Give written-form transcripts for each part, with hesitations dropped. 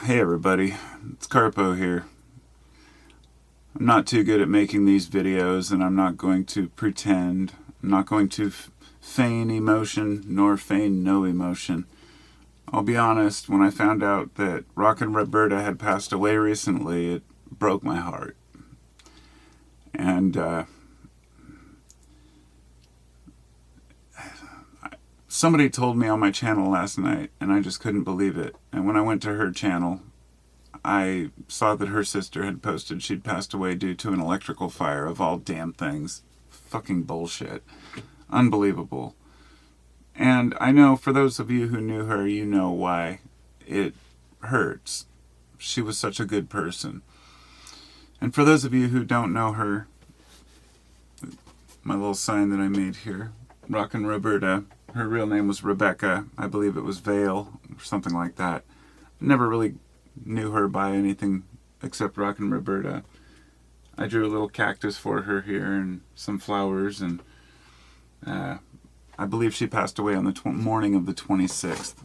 Hey everybody, it's Carpo here. I'm not too good at making these videos, and I'm not going to pretend. I'm not going to feign emotion nor feign no emotion. I'll be honest, when I found out that Rockin Roberta had passed away recently, it broke my heart. And somebody told me on my channel last night, and I just couldn't believe it. And when I went to her channel, I saw that her sister had posted she'd passed away due to an electrical fire, of all damn things. Fucking bullshit. Unbelievable. And I know for those of you who knew her, you know why it hurts. She was such a good person. And for those of you who don't know her, my little sign that I made here, Rockin Roberta, her real name was Rebekah. I believe it was Vale or something like that. Never really knew her by anything except Rockin Roberta. I drew a little cactus for her here and some flowers, and I believe she passed away on the morning of the 26th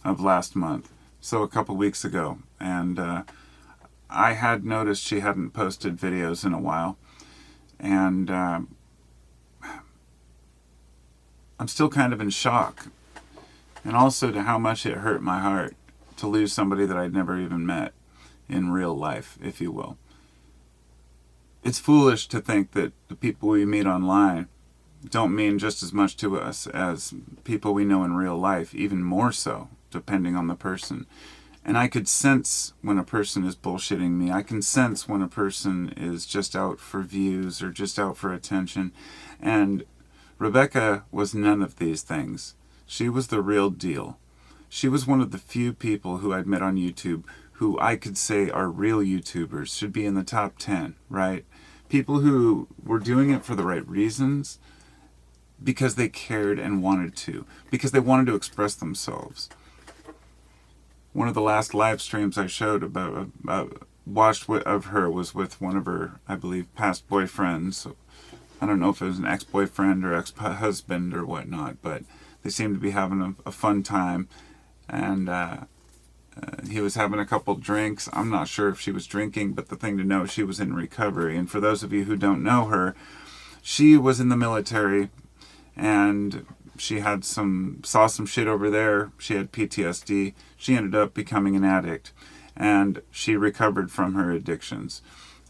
of last month, so a couple weeks ago. And I had noticed she hadn't posted videos in a while, and I'm still kind of in shock, and also to how much it hurt my heart to lose somebody that I'd never even met in real life, if you will. It's foolish to think that the people we meet online don't mean just as much to us as people we know in real life, even more so, depending on the person. And I could sense when a person is bullshitting me. I can sense when a person is just out for views or just out for attention. And Rebekah was none of these things. She was the real deal. She was one of the few people who I'd met on YouTube who I could say are real YouTubers, should be in the top 10, right? People who were doing it for the right reasons, because they cared and wanted to, because they wanted to express themselves. One of the last live streams I showed watched of her was with one of her, I believe, past boyfriends. I don't know if it was an ex-boyfriend or ex-husband or whatnot, but they seemed to be having a fun time. And he was having a couple drinks. I'm not sure if she was drinking, but the thing to know, she was in recovery. And for those of you who don't know her, she was in the military, and she had saw some shit over there. She had PTSD. She ended up becoming an addict, and she recovered from her addictions.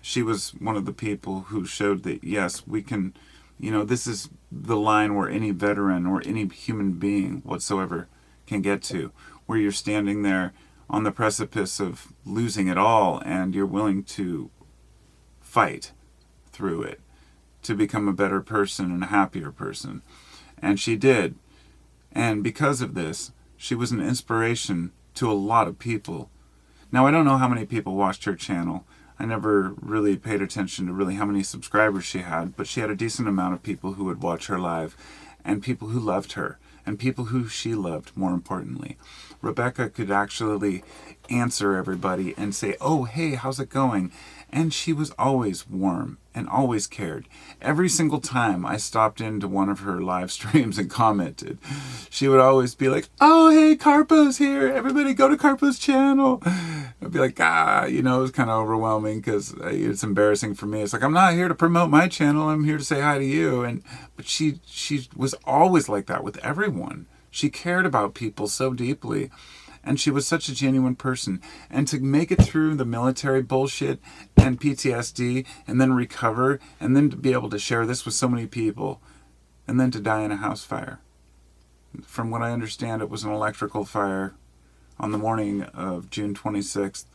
She was one of the people who showed that, yes, we can, this is the line where any veteran or any human being whatsoever can get to, where you're standing there on the precipice of losing it all, and you're willing to fight through it to become a better person and a happier person. And she did. And because of this, she was an inspiration to a lot of people. Now, I don't know how many people watched her channel. I never really paid attention to really how many subscribers she had, but she had a decent amount of people who would watch her live, and people who loved her, and people who she loved, more importantly. Rebekah could actually answer everybody and say, "Oh, hey, how's it going?" And she was always warm and always cared. Every single time I stopped into one of her live streams and commented, she would always be like, "Oh, hey, Carpo's here. Everybody go to Carpo's channel." I'd be like, it was kind of overwhelming because it's embarrassing for me. It's like, I'm not here to promote my channel. I'm here to say hi to you. But she was always like that with everyone. She cared about people so deeply. And she was such a genuine person. And to make it through the military bullshit and PTSD, and then recover, and then to be able to share this with so many people, and then to die in a house fire. From what I understand, it was an electrical fire on the morning of June 26th,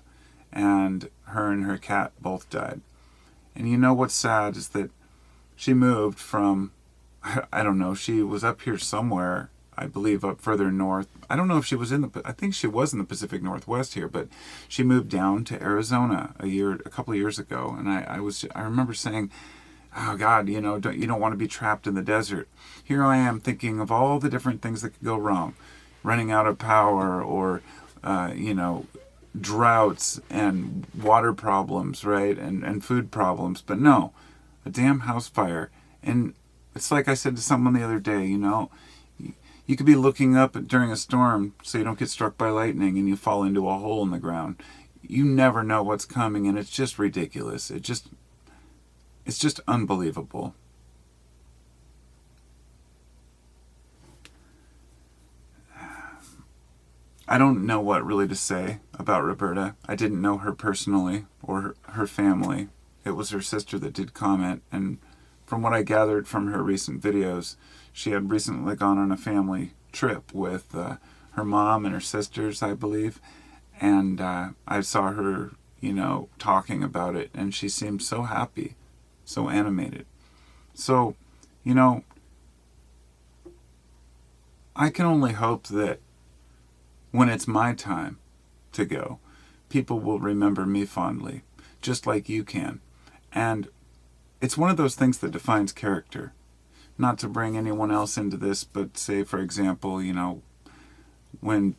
and her cat both died. And you know what's sad is that she moved from, I don't know, she was up here somewhere, I believe up further north. I don't know if she was I think she was in the Pacific Northwest here, but she moved down to Arizona a couple of years ago. And I remember saying, "Oh God, you don't want to be trapped in the desert." Here I am thinking of all the different things that could go wrong. Running out of power, or, droughts and water problems, right? And food problems. But no, a damn house fire. And it's like I said to someone the other day, You could be looking up during a storm so you don't get struck by lightning and you fall into a hole in the ground. You never know what's coming, and it's just ridiculous. It's just unbelievable. I don't know what really to say about Roberta. I didn't know her personally or her family. It was her sister that did comment, and from what I gathered from her recent videos, she had recently gone on a family trip with her mom and her sisters, I believe, and I saw her, talking about it, and she seemed so happy, so animated. So, I can only hope that when it's my time to go, people will remember me fondly, just like you can. And it's one of those things that defines character. Not to bring anyone else into this, but say, for example, when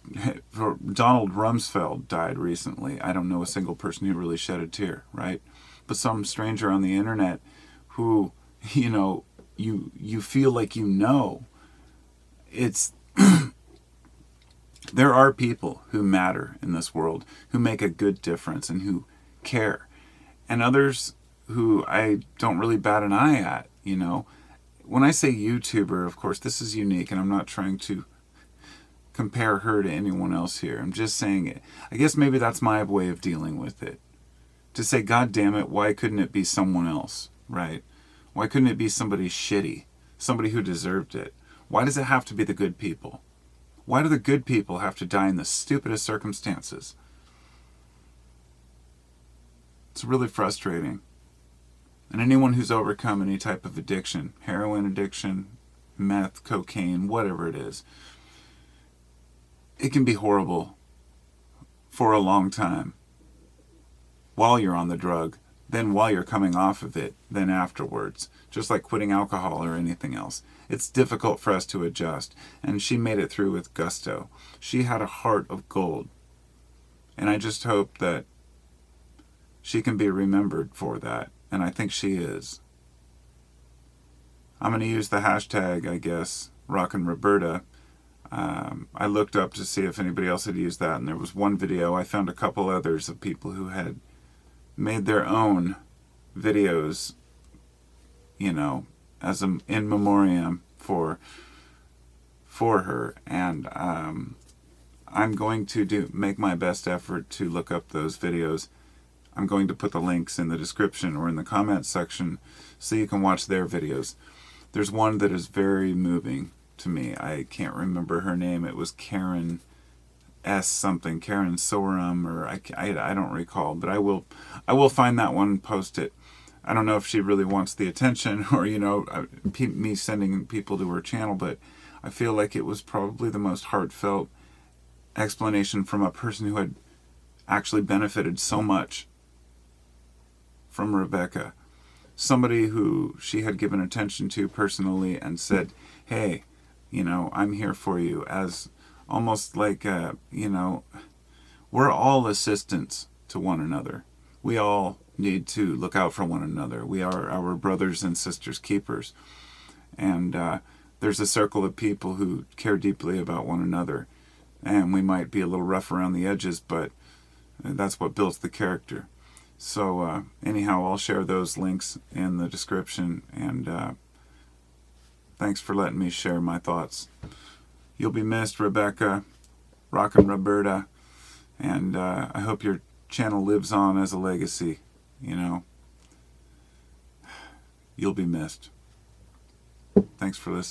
Donald Rumsfeld died recently, I don't know a single person who really shed a tear, right? But some stranger on the internet who, you feel like it's there are people who matter in this world, who make a good difference and who care. And others who I don't really bat an eye at, When I say YouTuber, of course, this is unique, and I'm not trying to compare her to anyone else here. I'm just saying it. I guess maybe that's my way of dealing with it. To say, God damn it, why couldn't it be someone else, right? Why couldn't it be somebody shitty? Somebody who deserved it? Why does it have to be the good people? Why do the good people have to die in the stupidest circumstances? It's really frustrating. And anyone who's overcome any type of addiction, heroin addiction, meth, cocaine, whatever it is, it can be horrible for a long time. While you're on the drug, then while you're coming off of it, then afterwards. Just like quitting alcohol or anything else. It's difficult for us to adjust. And she made it through with gusto. She had a heart of gold. And I just hope that she can be remembered for that. And I think she is. I'm going to use the hashtag, I guess, Rockin Roberta. I looked up to see if anybody else had used that, and there was one video. I found a couple others of people who had made their own videos, as an in memoriam for her. And I'm going to make my best effort to look up those videos. I'm going to put the links in the description or in the comments section so you can watch their videos. There's one that is very moving to me. I can't remember her name. It was Karen S something, Karen Sorum, or I don't recall, but I will find that one and post it. I don't know if she really wants the attention or, me sending people to her channel, but I feel like it was probably the most heartfelt explanation from a person who had actually benefited so much from Rebekah. Somebody who she had given attention to personally and said, hey, I'm here for you, as almost like, we're all assistants to one another. We all need to look out for one another. We are our brothers and sisters keepers. And there's a circle of people who care deeply about one another. And we might be a little rough around the edges, but that's what builds the character. So anyhow, I'll share those links in the description, and thanks for letting me share my thoughts. You'll be missed, Rebekah, Rockin Roberta, and I hope your channel lives on as a legacy. You'll be missed. Thanks for listening.